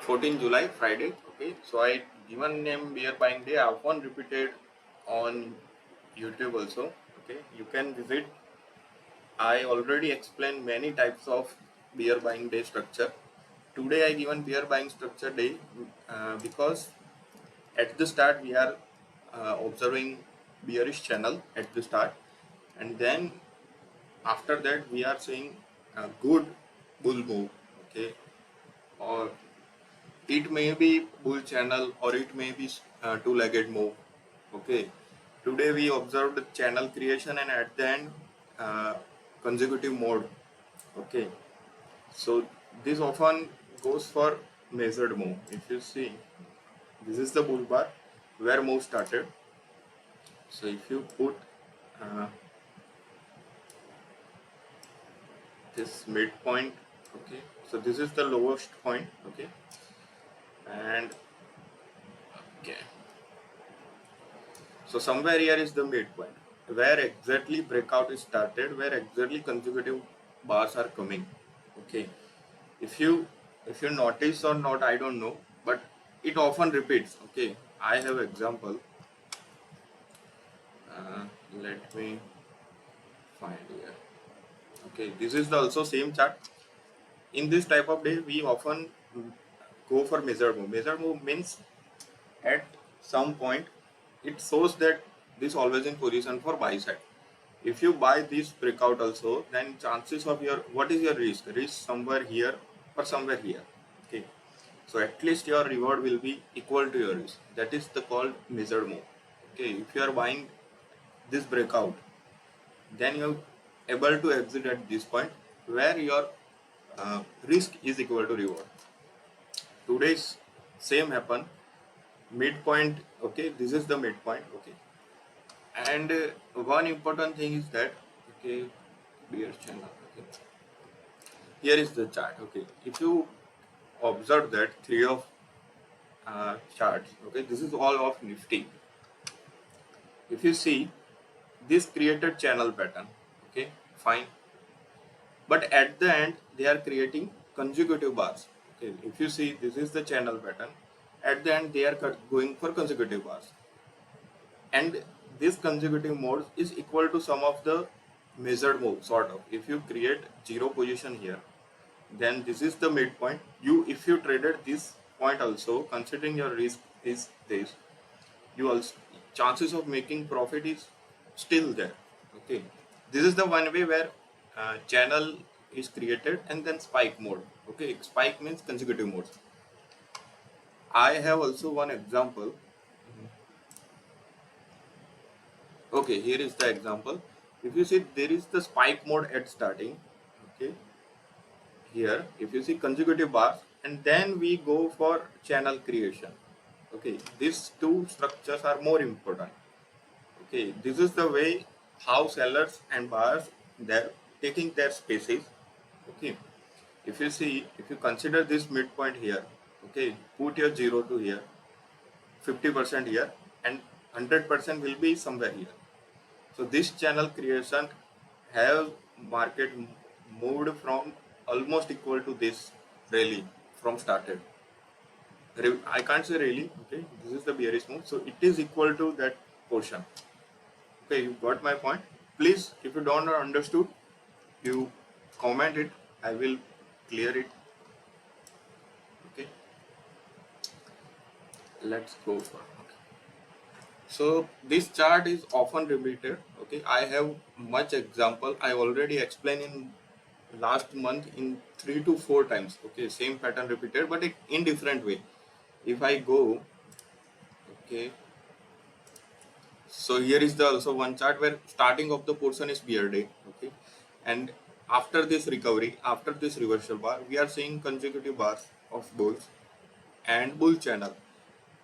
14 July Friday. Okay, so I given name beer buying day. I often repeated on YouTube also. Okay, you can visit. I already explained many types of beer buying day structure. Today I given beer buying structure day because at the start we are observing bearish channel at the start, and then after that we are seeing a good bull move. Okay, or it may be bull channel or it may be two-legged move. Okay, today we observed channel creation and at the end uh, consecutive mode. Okay, so this often goes for measured move. If you see, this is the bull bar where move started. So if you put uh, this midpoint, okay, so this is the lowest point. Okay, and okay, so somewhere here is the midpoint where exactly breakout is started, where exactly consecutive bars are coming. Okay, if you notice or not, I don't know, but it often repeats. Okay, I have example. uh, Let me find here. Okay, this is the also same chart. In this type of day we often go for measured move. Measured move means at some point it shows that this always in position for buy side. If you buy this breakout also, then chances of your, what is your risk somewhere here or somewhere here. Okay, so at least your reward will be equal to your risk. That is the called measured move. Okay, if you are buying this breakout, then you are able to exit at this point where your risk is equal to reward. Today's same happen midpoint. Okay, this is the midpoint. Okay, and one important thing is that, okay, beer channel. Okay, here is the chart. Okay, if you observe that three of charts, okay, this is all of Nifty. If you see, this created channel pattern. Okay, fine, but at the end they are creating consecutive bars. Okay, if you see, this is the channel pattern. At the end they are going for consecutive bars, and this consecutive mode is equal to sum of the measured move, sort of. If you create zero position here, then this is the midpoint. If you traded this point also, considering your risk is this, you also, chances of making profit is still there. Okay, this is the one way where channel is created and then spike mode. Okay, spike means consecutive modes. I have also one example. Okay, here is the example. If you see, there is the spike mode at starting. Okay, here if you see consecutive bars, and then we go for channel creation. Okay, these two structures are more important. Okay, this is the way how sellers and buyers, they're taking their spaces. Okay, if you see, if you consider this midpoint here, okay, put your 0 to here, 50% here, and 100% will be somewhere here. So this channel creation have market moved from almost equal to this rally from started. I can't say really. Okay, this is the bearish move, so it is equal to that portion. Okay, you got my point. Please, if you don't understood, you comment it. I will clear it. Okay, let's go for. Okay. So this chart is often repeated. Okay, I have much example. I already explained in last month in 3 to 4 times. Okay, same pattern repeated, but in different way. If I go, okay, so here is the also one chart where starting of the portion is bear day. Okay, and after this recovery, after this reversal bar, we are seeing consecutive bars of bulls and bull channel.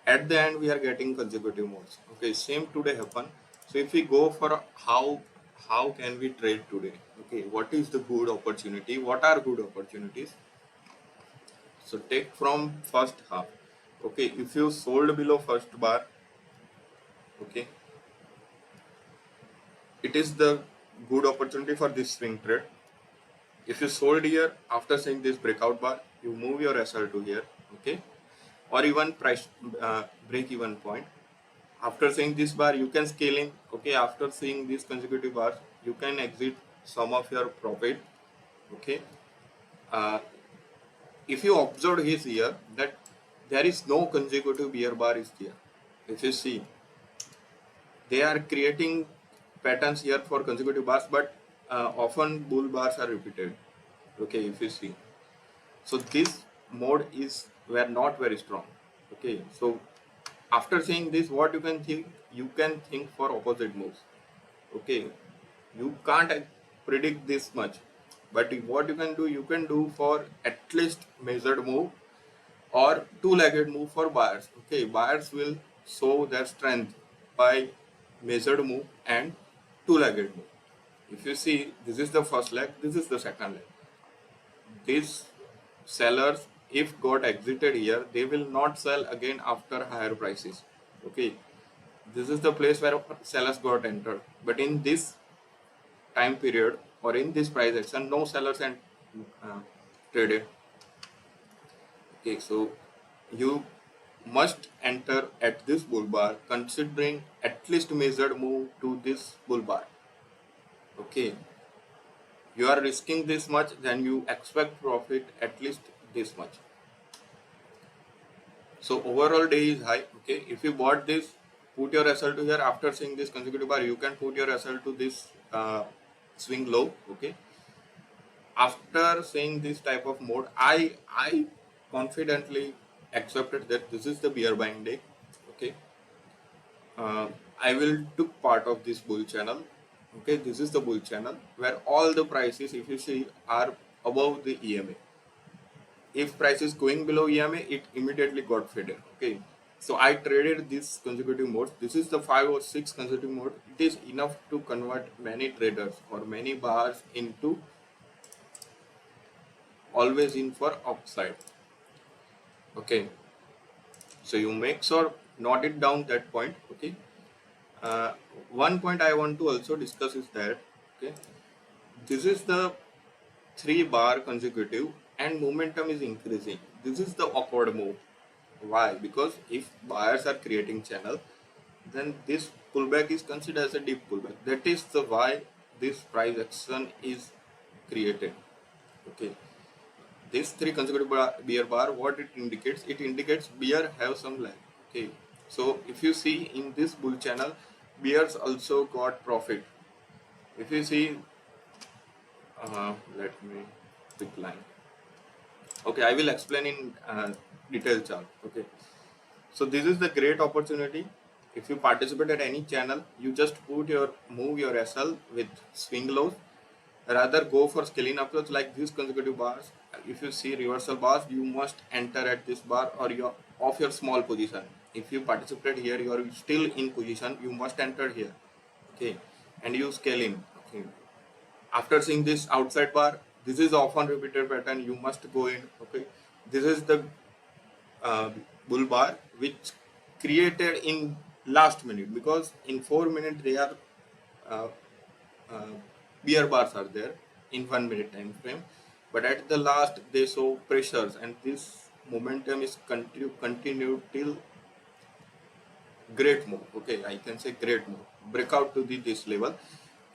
At the end we are getting consecutive modes. Okay, same today happen. So if we go for how can we trade today? Okay, what is the good opportunity? What are good opportunities? So take from first half. Okay, if you sold below first bar, okay, it is the good opportunity for this swing trade. If you sold here after seeing this breakout bar, you move your SL to here. Okay, or even price break even point. After seeing this bar, you can scale in. Okay, after seeing these consecutive bars, you can exit some of your profit. Okay, uh, if you observe his here that there is no consecutive bear bar is there. If you see, they are creating patterns here for consecutive bars, but often bull bars are repeated. Okay, if you see, so this mode is were not very strong. Okay, so after seeing this, what you can think? You can think for opposite moves. Okay, you can't predict this much, but what you can do for at least measured move or two-legged move for buyers. Okay, buyers will show their strength by measured move and two-legged move. If you see, this is the first leg, this is the second leg. These sellers, if got exited here, they will not sell again after higher prices. Okay, this is the place where sellers got entered. But in this time period or in this price action, no sellers and traded. Okay, so you must enter at this bull bar considering at least measured move to this bull bar. Okay, you are risking this much, then you expect profit at least this much. So overall day is high. Okay, if you bought this, put your SL to here. After seeing this consecutive bar, you can put your SL to this swing low. Okay, after seeing this type of mode, I confidently accepted that this is the bear buying day. Okay, I will took part of this bull channel. Okay, this is the bull channel where all the prices, if you see, are above the EMA. If price is going below EMA, it immediately got faded. Okay, so I traded this consecutive mode. This is the 5 or 6 consecutive mode. It is enough to convert many traders or many bars into always in for upside. Okay, so you make sure note it down that point. Okay, one point I want to also discuss is that, okay, this is the 3 bar consecutive and momentum is increasing. This is the awkward move. Why? Because if buyers are creating channel, then this pullback is considered as a deep pullback. That is the why this price action is created. Okay, this 3 consecutive bear bar, what it indicates? It indicates bear have some lag. Okay, so if you see in this bull channel, bears also got profit. If you see, let me decline. Okay, I will explain in detail chart. Okay, so this is the great opportunity. If you participate at any channel, you just move your SL with swing lows. Rather go for scaling approach like these consecutive bars. If you see reversal bars, you must enter at this bar or your of your small position. If you participate here, you are still in position, you must enter here. Okay, and you scale in. Okay, after seeing this outside bar, this is often repeated pattern, you must go in. Okay, this is the uh, bull bar which created in last minute, because in 4 minutes they are uh, uh, beer bars are there in 1 minute time frame, but at the last they show pressures and this momentum is continued till great move. Okay, I can say great move, breakout to this level,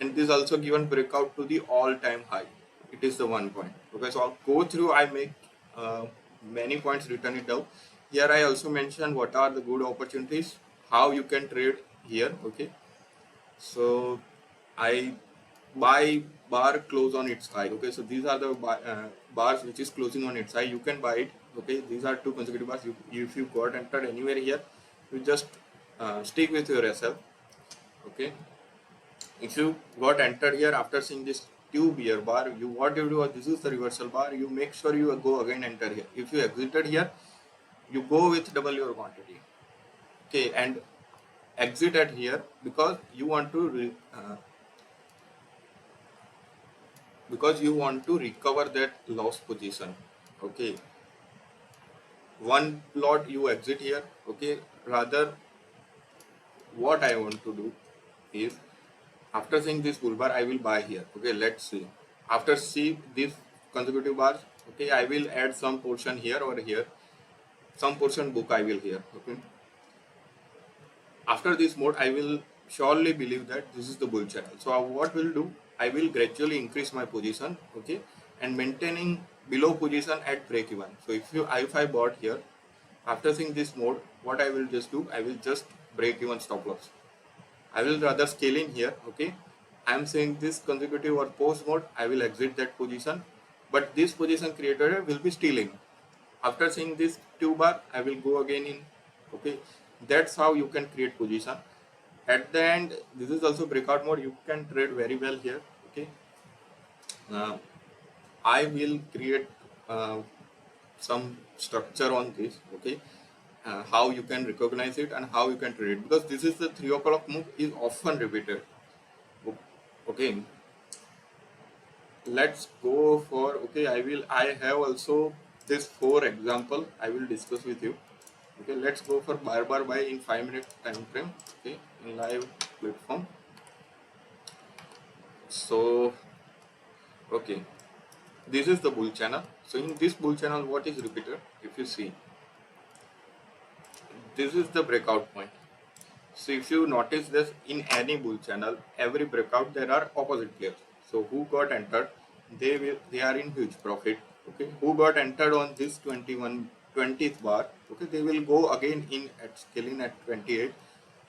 and this also given breakout to the all-time high. It is the 1 point. Okay, so I'll go through, I make many points written it down here. I also mention what are the good opportunities, how you can trade here. Okay, so I buy bar close on its high. Okay, so these are the bars which is closing on its high, you can buy it. Okay, these are 2 consecutive bars. If you got entered anywhere here, you just stick with your SL. Okay, if you got entered here after seeing this 2 bear bar, what you do, this is the reversal bar, you make sure you go again enter here. If you exited here, you go with double your quantity. Okay, and exit at here because you want to recover that lost position. Okay, one lot you exit here. Okay, rather what I want to do is, after seeing this bull bar, I will buy here. Okay, let's see. After see these consecutive bars, okay, I will add some portion here or here. some portion book I will here. Okay, after this mode I will surely believe that this is the bull channel. So what will do, I will gradually increase my position, okay, and maintaining below position at break even. So if I bought here, after seeing this mode, what I will just do, I will just break even stop loss. I will rather scale in here, okay. I am saying this consecutive or post mode, I will exit that position, but this position creator will be still in. After seeing this 2 bar, I will go again in, okay. That's how you can create position. At the end, this is also breakout mode, you can trade very well here, okay. I will create some structure on this, okay. How you can recognize it and how you can trade it, because this is the 3 o'clock move is often repeated. Okay, let's go for, okay, I have also this 4 example I will discuss with you. Okay, let's go for bar buy in 5 minute time frame, okay, in live platform. So okay, this is the bull channel. So in this bull channel, what is repeated, if you see, this is the breakout point. So if you notice this, in any bull channel, every breakout there are opposite players. So who got entered, they are in huge profit. Okay, who got entered on this 20th bar, okay, they will go again in at scaling at 28,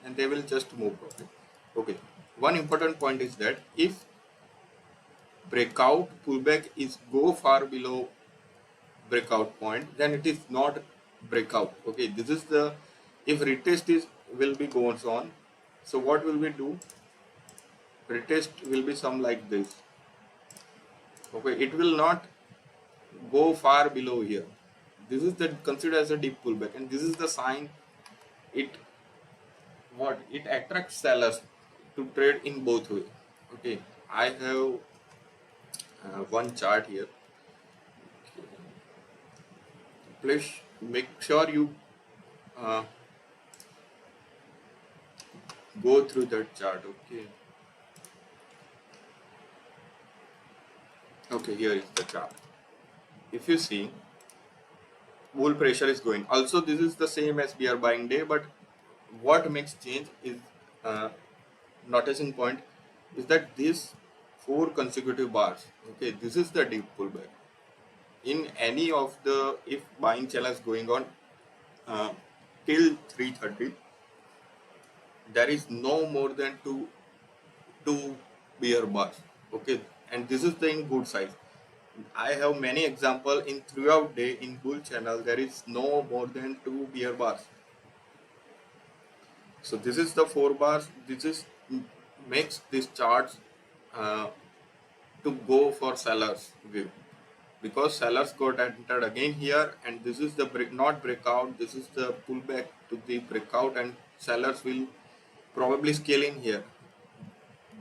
and they will just move profit. Okay, one important point is that if breakout pullback is go far below breakout point, then it is not breakout. Okay, this is the, if retest is will be goes on, so what will we do, retest will be some like this. Okay, it will not go far below here. This is the considered as a deep pullback, and this is the sign it, what it attracts sellers to trade in both way. Okay, I have one chart here. Please make sure you uh, go through that chart. Okay, okay, here is the chart. If you see, bull pressure is going. Also, this is the same as we are buying day, but what makes change is noticing point is that these 4 consecutive bars. Okay, this is the deep pullback. In any of the, if buying channel is going on till 330, there is no more than two bear bars. Okay, and this is the in good size. I have many example in throughout day in bull channel, there is no more than 2 bear bars. So this is the 4 bars. This is makes this charts uh, to go for sellers view, because sellers got entered again here, and this is the not breakout, this is the pullback to the breakout, and sellers will probably scale in here.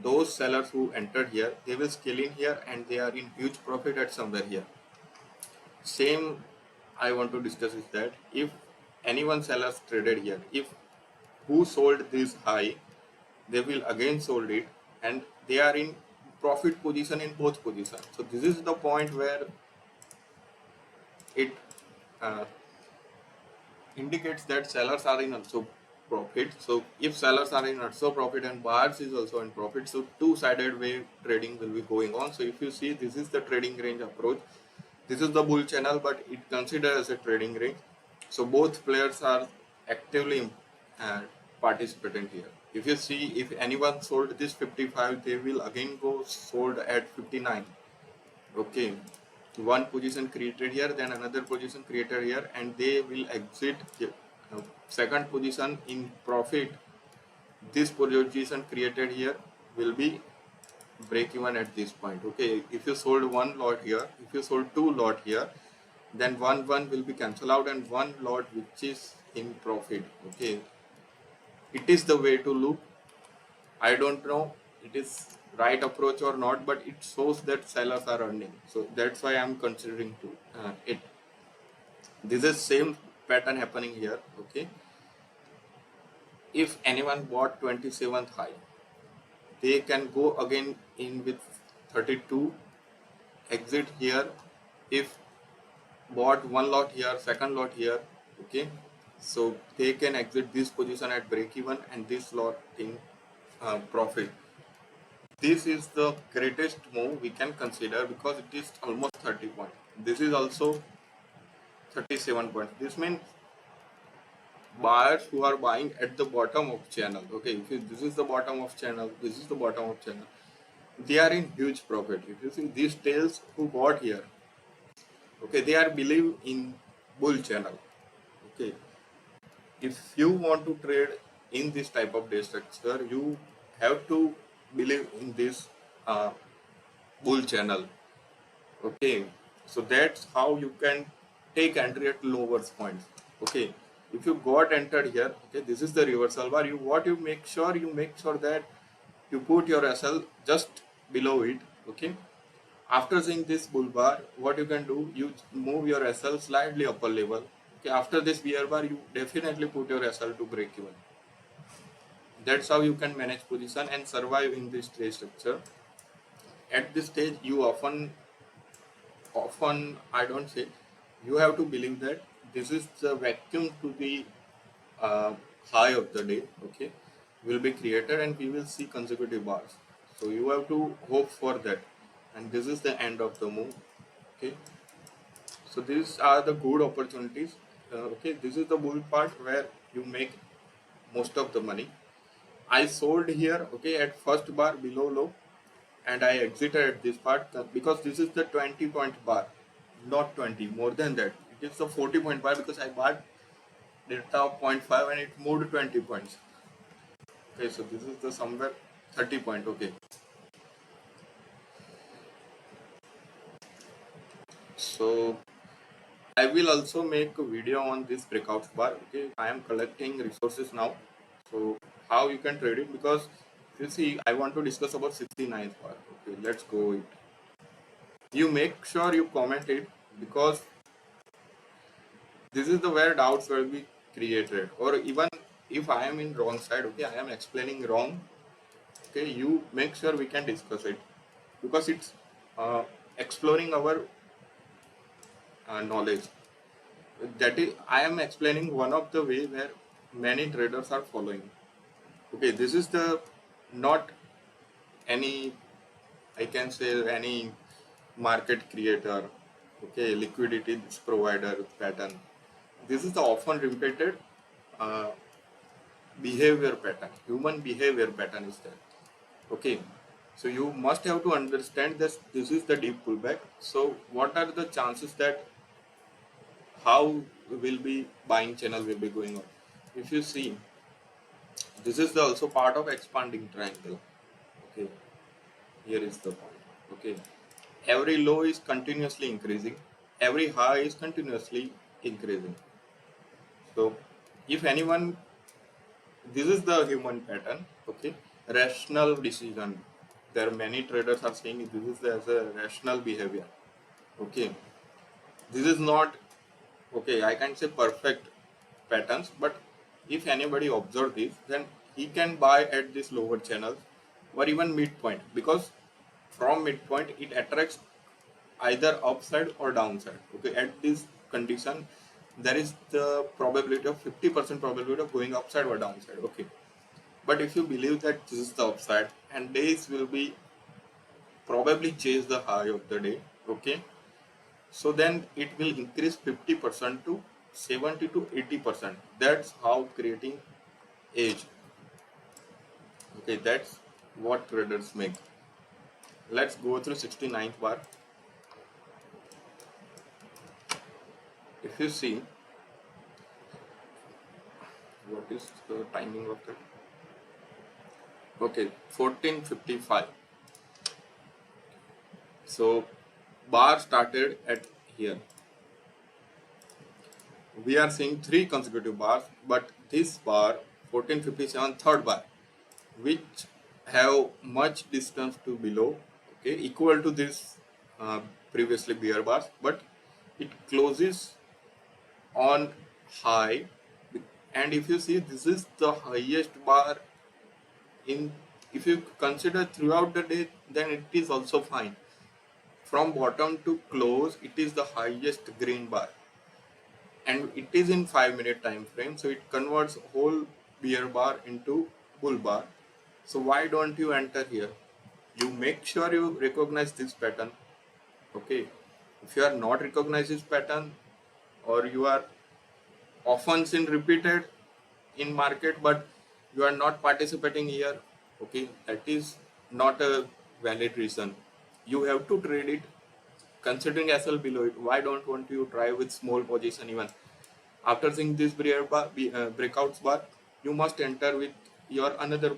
Those sellers who entered here, they will scale in here, and they are in huge profit at somewhere here. Same I want to discuss is that if anyone sellers traded here, if who sold this high, they will again sold it, and they are in profit position in both positions. So this is the point where it uh, indicates that sellers are in also profit. So if sellers are in also profit and buyers is also in profit, so two-sided way trading will be going on. So if you see, this is the trading range approach. This is the bull channel, but it considered as a trading range. So both players are actively participating here. If you see, if anyone sold this 55, they will again go sold at 59. Okay, one position created here, then another position created here, and they will exit here. Second position in profit. This position created here will be break even at this point. Okay, if you sold one lot here, if you sold 2 lot here, then one will be cancelled out, and one lot which is in profit. Okay, it is the way to look. I don't know it is right approach or not, but it shows that sellers are earning. So that's why I'm considering to it. This is same pattern happening here. Okay, if anyone bought 27th high, they can go again in with 32, exit here. If bought one lot here, second lot here, Okay, so they can exit this position at break even and this lot in profit. This is the greatest move we can consider because it is almost 30 points. This is also 37 points. This means buyers who are buying at the bottom of channel. Okay, this is the bottom of channel, this is the bottom of channel, they are in huge profit. If you see these tails who bought here, okay, they are believe in bull channel. Okay, if you want to trade in this type of day structure, you have to believe in this uh, bull channel. Okay, so that's how you can take entry at lower points. Okay, if you got entered here, okay, this is the reversal bar. You make sure that you put your SL just below it. Okay, after seeing this bull bar, what you can do, you move your SL slightly upper level. Okay, after this bear bar, you definitely put your SL to break even. That's how you can manage position and survive in this trade structure. At this stage, you often I don't say, you have to believe that this is the vacuum to the uh, high of the day. Okay, will be created and we will see consecutive bars. So you have to hope for that, and this is the end of the move. Okay, so these are the good opportunities. Okay, this is the bull part where you make most of the money. I sold here, okay, at first bar below low, and I exited at this part because this is the 20-point bar, not 20, more than that. It is the 40-point bar because I bought delta of 0.5 and it moved 20 points. Okay, so this is the somewhere 30 point. Okay, so I will also make a video on this breakout bar. Okay, I am collecting resources now. So how you can trade it, because you see I want to discuss about 69th bar. Okay, let's go it. You make sure you comment it because this is the where doubts will be created, or even if I am in wrong side, okay, I am explaining wrong. Okay, you make sure we can discuss it because it's exploring our knowledge. That is, I am explaining one of the way where many traders are following. Okay, this is the not any, I can say, any market creator, okay, liquidity provider pattern. This is the often repeated uh, behavior pattern, human behavior pattern is there. Okay, so you must have to understand this is the deep pullback. So what are the chances that how will be buying channel will be going on? If you see, this is the also part of expanding triangle. Okay, here is the point. Okay, every low is continuously increasing, every high is continuously increasing. So if anyone, this is the human pattern. Okay, rational decision, there are many traders are saying this is as a rational behavior. Okay, this is not, okay, I can say perfect patterns, but if anybody observe this, then he can buy at this lower channels or even midpoint, because from midpoint it attracts either upside or downside. Okay, at this condition there is the probability of 50% probability of going upside or downside. Okay, but if you believe that this is the upside and days will be probably chase the high of the day, okay, so then it will increase 50% to 70 to 80%. That's how creating edge. Okay, that's what traders make. Let's go through 69th bar. If you see, what is the timing of it? Okay, 14:55. So bar started at here. We are seeing three consecutive bars, but this bar 14:57 third bar, which have much distance to below, okay, equal to this previously bear bars, but it closes on high. And if you see, this is the highest bar in, if you consider throughout the day, then it is also fine. From bottom to close, it is the highest green bar, and it is in 5-minute time frame, so it converts whole bear bar into bull bar. So why don't you enter here? You make sure you recognize this pattern. Okay, if you are not recognize this pattern, or you are often seen repeated in market but you are not participating here, okay, that is not a valid reason. You have to trade it considering SL below it. Why don't want you try with small position? Even after seeing this breakouts bar, you must enter with your another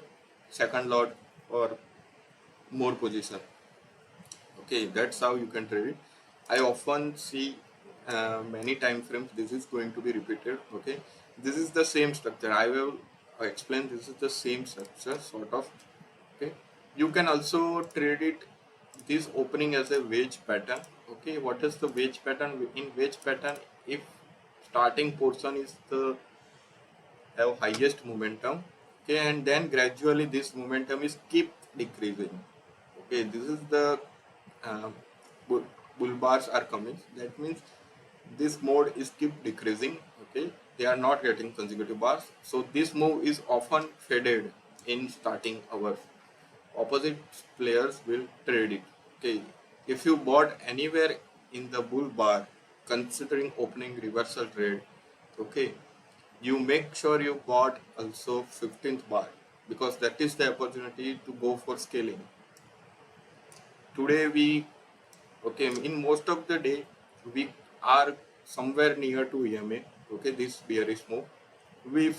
second lot or more position. Okay, that's how you can trade it. I often see many time frames this is going to be repeated. Okay, this is the same structure. I will explain. This is the same structure sort of. Okay, you can also trade it this opening as a wedge pattern. Okay, what is the wedge pattern? In wedge pattern, if starting portion is the have highest momentum, okay, and then gradually this momentum is keep decreasing. Okay, this is the uh, bull, bull bars are coming. That means this mode is keep decreasing. Okay, they are not getting consecutive bars, so this move is often faded in starting hours. Opposite players will trade it. Okay, if you bought anywhere in the bull bar considering opening reversal trade, okay, you make sure you bought also 15th bar, because that is the opportunity to go for scaling. Today we, okay, in most of the day we are somewhere near to EMA. Okay, this bearish move, we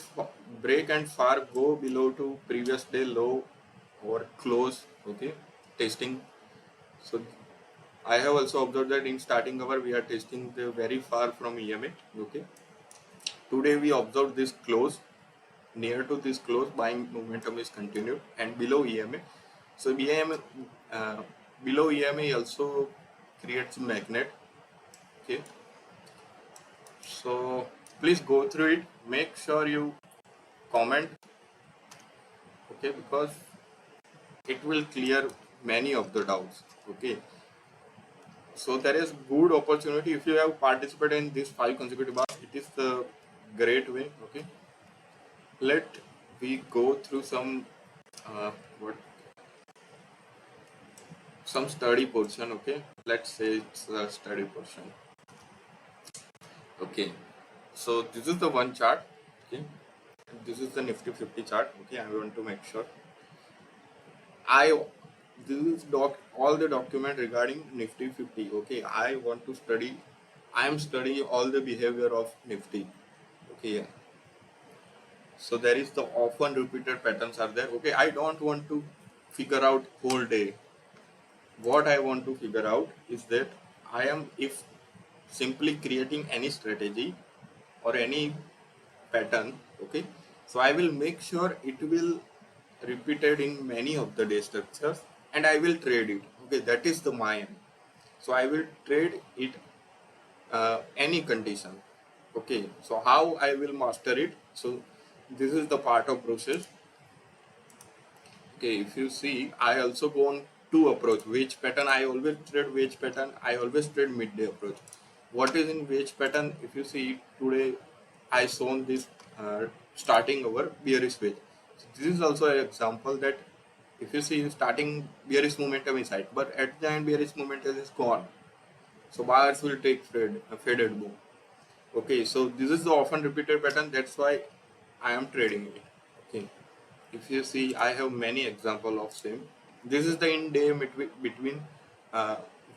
break and far go below to previous day low or close. Okay, testing. So I have also observed that in starting hour we are testing the very far from EMA. Okay, today we observed this close. Near to this close, buying momentum is continued and below EMA. So below EMA also creates magnet. Okay, so please go through it. Make sure you comment. Okay, because it will clear many of the doubts. Okay, so there is good opportunity if you have participated in this 5 consecutive bars. It is the great way. Okay, let we go through some what some study portion. Okay, let's say it's a study portion. Okay, so this is the one chart. Okay, this is the Nifty 50 chart. Okay, I want to make sure I this is all the document regarding Nifty 50. Okay, I want to study. I am studying all the behavior of Nifty. Okay, so there is the often repeated patterns are there. Okay, I don't want to figure out whole day. What I want to figure out is that I am if simply creating any strategy or any pattern. Okay, so I will make sure it will repeated in many of the day structures and I will trade it. Okay, that is the my aim. So I will trade it any condition. Okay, so how I will master it? So this is the part of process. Okay, if you see, I also go on two approach. Wedge pattern, I always trade wedge pattern. I always trade midday approach. What is in wedge pattern? If you see today, I shown this starting over bearish wedge. So this is also an example that if you see starting bearish momentum is high, but at the end bearish momentum is gone. So buyers will take faded move. Okay, so this is the often repeated pattern. That's why I am trading it. Okay, if you see, I have many example of same. This is the in-day between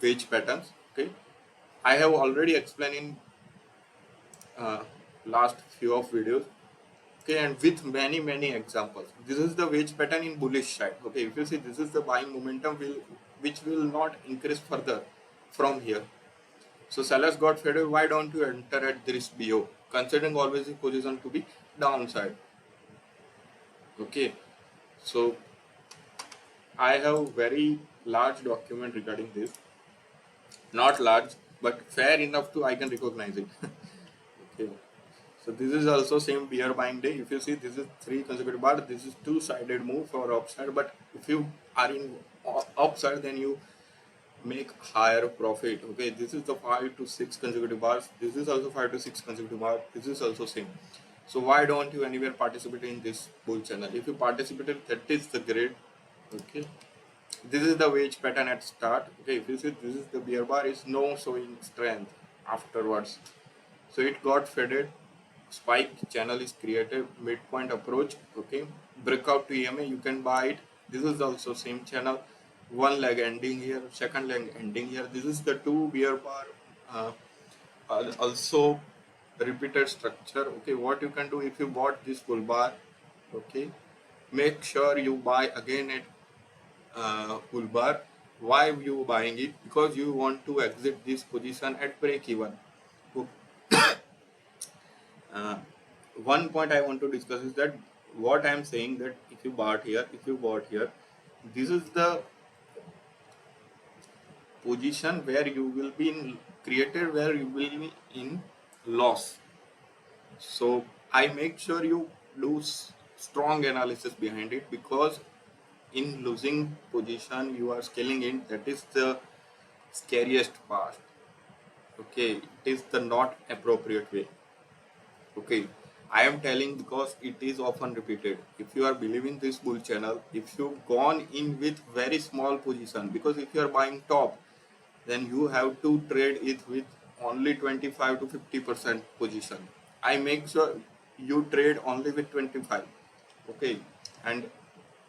wedge patterns. Okay, I have already explained in last few of videos. Okay, and with many examples. This is the wedge pattern in bullish side. Okay, if you see, this is the buying momentum which will not increase further from here. So sellers got faded. Why don't you enter at this BO? Considering always the position to be downside. Okay, so I have very large document regarding this. Not large, but fair enough to I can recognize it. Okay, so this is also same bear buying day. If you see, this is 3 consecutive bar. This is two-sided move for upside. But if you are in upside, then you make higher profit. Okay, this is the 5 to 6 consecutive bars. This is also 5 to 6 consecutive bars. This is also same. So why don't you anywhere participate in this bull channel? If you participated, that is the great. Okay, this is the wage pattern at start. Okay, if you see, this is the bear bar is no showing strength afterwards. So it got faded, spike channel is created, midpoint approach. Okay, breakout to EMA, you can buy it. This is also same channel, one leg ending here, second leg ending here. This is the two bear bar, uh, also repeated structure. Okay, what you can do if you bought this bull bar, okay, make sure you buy again at bull bar. Why you buying it? Because you want to exit this position at break even. Uh, One point I want to discuss is that what I am saying, that if you bought here, this is the position where you will be in created, where you will be in loss. So I make sure you do strong analysis behind it, because in losing position you are scaling in. That is the scariest part. Okay, it is the not appropriate way. Okay, I am telling because it is often repeated. If you are believing this bull channel, if you gone in with very small position, because if you are buying top, then you have to trade it with only 25 to 50% position. I make sure you trade only with 25. Okay, and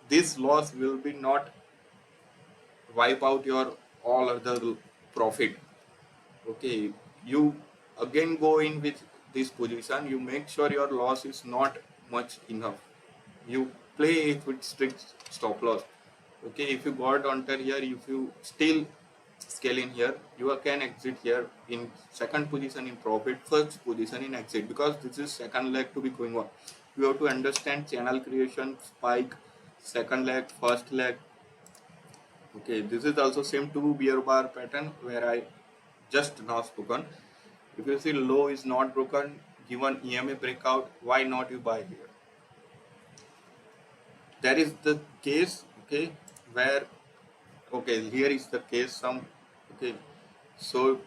this loss will be not wipe out your all other profit. Okay, you again go in with this position, you make sure your loss is not much enough, you play it with strict stop loss. Okay, if you got enter here, if you still scale in here, you can exit here in second position in profit, first position in exit, because this is second leg to be going on. You have to understand channel creation, spike, second leg, first leg. Okay, this is also same two bear bar pattern where I just now spoken. If you see low is not broken, given EMA breakout, why not you buy here? That is the case. Okay, where, okay, here is the case some. Okay, so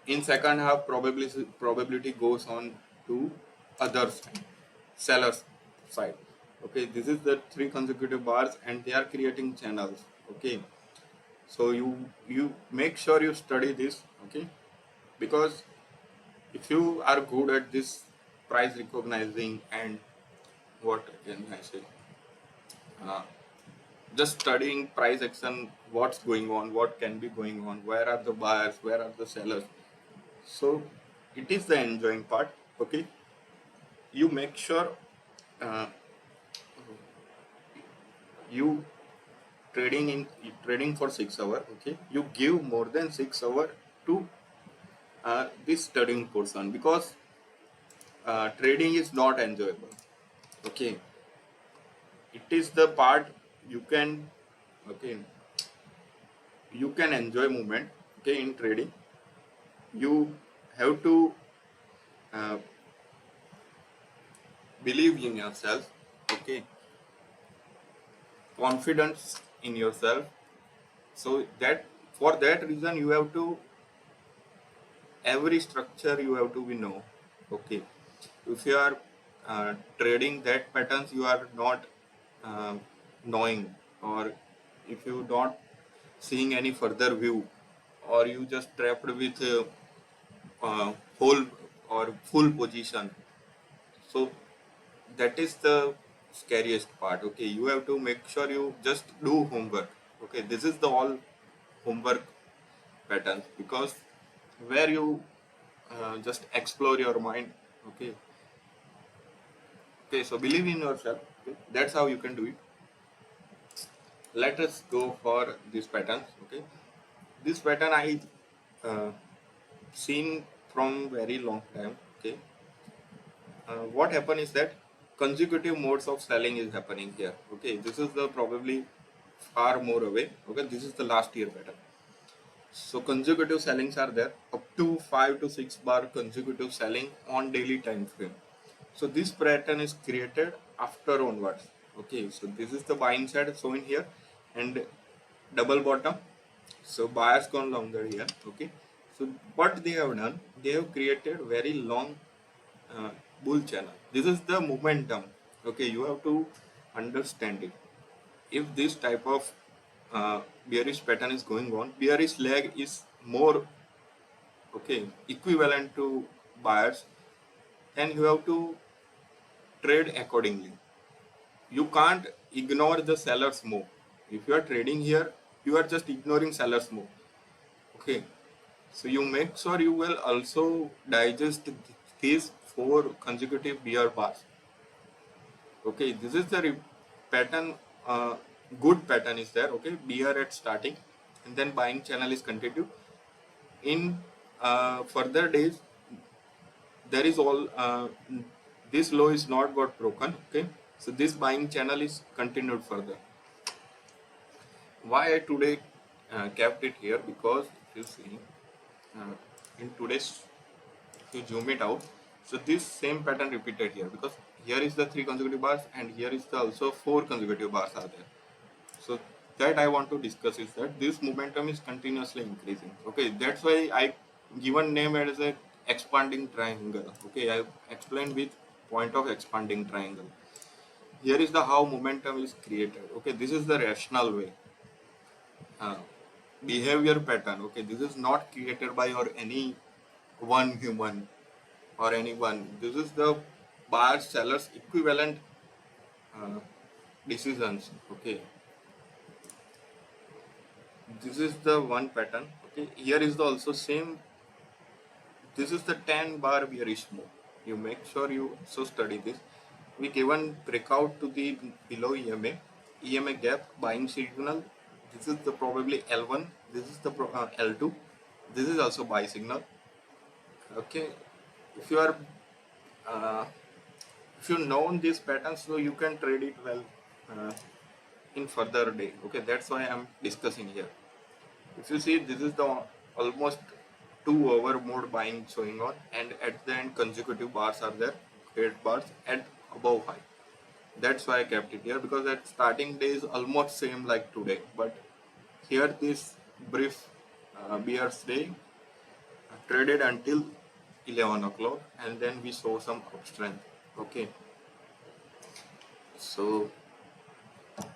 in second half probability goes on to other side, sellers side. Okay, this is the three consecutive bars and they are creating channels. Okay, so you make sure you study this. Okay, because if you are good at this price recognizing and what can I say, uh, just studying price action, what's going on, what can be going on, where are the buyers, where are the sellers. So it is the enjoying part. Okay, you make sure uh, you trading for 6 hours. Okay, you give more than 6 hours to this studying portion, because trading is not enjoyable. Okay, it is the part you can, okay, you can enjoy movement. Okay, in trading you have to uh, believe in yourself. Okay, confidence in yourself. So that, for that reason, you have to, every structure you have to be know. Okay, if you are trading that patterns you are not uh, knowing, or if you not seeing any further view, or you just trapped with whole or full position, so that is the scariest part. Okay, you have to make sure you just do homework. Okay, this is the all homework patterns, because where you just explore your mind. Okay, okay, so believe in yourself. Okay, that's how you can do it. Let us go for this pattern. Okay, this pattern I uh, seen from very long time. Okay, what happened is that consecutive modes of selling is happening here. Okay, this is the probably far more away. Okay, this is the last year pattern. So consecutive sellings are there, up to 5 to 6 bar consecutive selling on daily time frame. So this pattern is created after onwards. Okay, so this is the buying side shown here, and double bottom. So buyers gone longer here. Okay, so what they have done, they have created very long uh, bull channel. This is the momentum. Okay, you have to understand it. If this type of bearish pattern is going on, bearish leg is more, okay, equivalent to buyers, then you have to trade accordingly. You can't ignore the seller's move. If you are trading here, you are just ignoring seller's move. Okay, so you make sure you will also digest these 4 consecutive bear bars. Okay, this is the pattern. Good pattern is there. Okay, bear at starting, and then buying channel is continued. In further days, there is all this low is not got broken. Okay, so this buying channel is continued further. Why I today kept it here? Because if you see in today's, if you zoom it out, so this same pattern repeated here, because here is the 3 consecutive bars and here is the also 4 consecutive bars are there. So that I want to discuss is that this momentum is continuously increasing. Okay, that's why I given name as a expanding triangle. Okay, I explained with point of expanding triangle. Here is the how momentum is created. Okay, this is the rational way. Uh, Behavior pattern. Okay, this is not created by or any one human or anyone. This is the buyer sellers equivalent uh, decisions. Okay, this is the one pattern. Okay, here is the also same. This is the 10 bar bearish move. You make sure you so study this. We given breakout to the below EMA gap buying signal. This is the probably L1. This is the L2. This is also buy signal. Okay, if you are uh, if you know this pattern, so you can trade it well in further day. Okay, that's why I'm discussing here. If you see, this is the almost 2 hour mode buying showing on, and at the end consecutive bars are there, great bars and above high. That's why I kept it here, because at starting day is almost same like today, but here this brief bears day traded until 11 o'clock, and then we saw some uptrend. Okay, so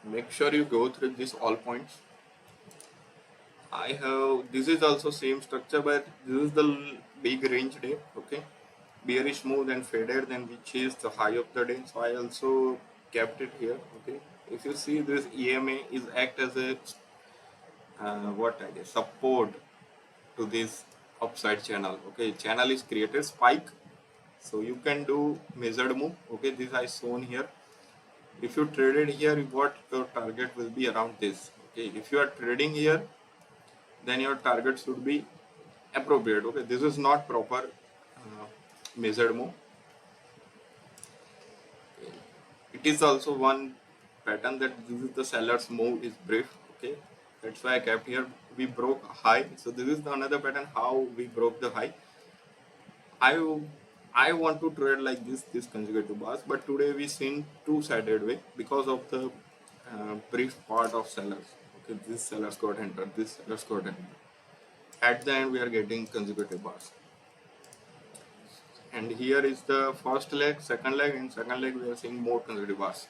make sure you go through this all points. I have, this is also same structure, but this is the big range day. Okay, bearish move, then faded, then we chased the high of the day, so I also kept it here. Okay, if you see, this EMA is act as a what I guess support to this upside channel. Okay, channel is created spike, so you can do measured move. Okay, this I shown here. If you traded here, what your target will be around this. Okay, if you are trading here, then your target should be appropriate. Okay, this is not proper measured move. Okay. It is also one pattern that this is the seller's move is brief. Okay, that's why I kept here. We broke high, so this is the another pattern how we broke the high. I want to trade like this consecutive bars, but today we seen two-sided way because of the brief part of sellers. Okay, this sellers got entered, this sellers got entered. At the end, we are getting consecutive bars. And here is the first leg, second leg, and second leg we are seeing more consecutive bars.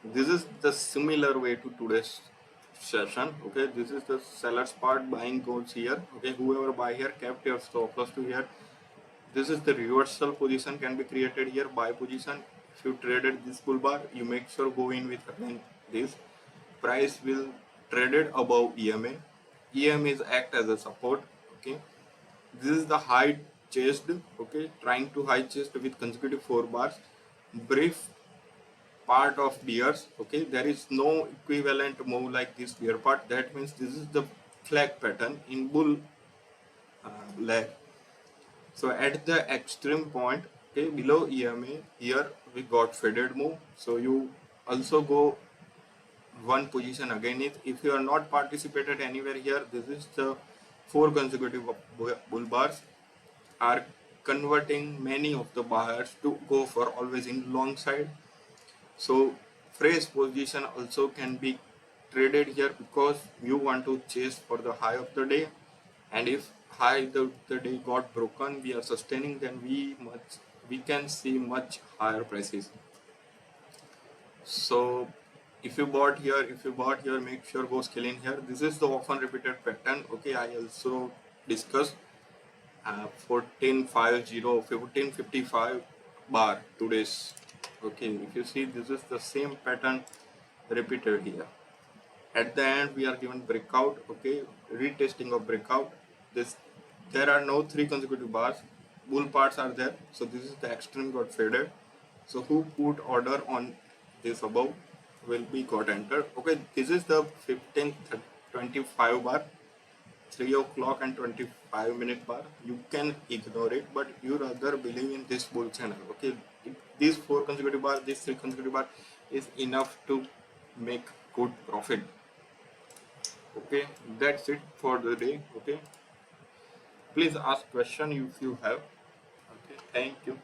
This is the similar way to today's session. Okay, this is the seller's part, buying goes here. Okay, whoever buy here kept your stop loss to here. This is the reversal position can be created here, buy position. If you traded this bull bar, you make sure go in with again this. Price will traded above EMA. EMA is act as a support. Okay, this is the high chased. Okay, trying to high chased with consecutive 4 bars. Brief part of bears. Okay, there is no equivalent move like this bear part. That means this is the flag pattern in bull leg. So at the extreme point, okay, below EMA, here we got faded move. So you also go one position again. If you are not participated anywhere here, this is the 4 consecutive bull bars are converting many of the buyers to go for always in long side. So fresh position also can be traded here because you want to chase for the high of the day, and if high of the day got broken, we are sustaining, then we can see much higher prices. So if you bought here, make sure go scale in here. This is the often repeated pattern. Okay, I also discussed 1455 bar today's. Okay, if you see, this is the same pattern repeated here. At the end we are given breakout. Okay, retesting of breakout. This, there are no 3 consecutive bars, bull parts are there, so this is the extreme got faded. So who put order on this above will be got entered. Okay, this is the 15:25 bar, 3 o'clock and 25-minute bar. You can ignore it, but you rather believe in this bull channel. Okay, these 4 consecutive bar, this 3 consecutive bar is enough to make good profit. Okay, that's it for the day. Okay, please ask question if you have. Okay, thank you.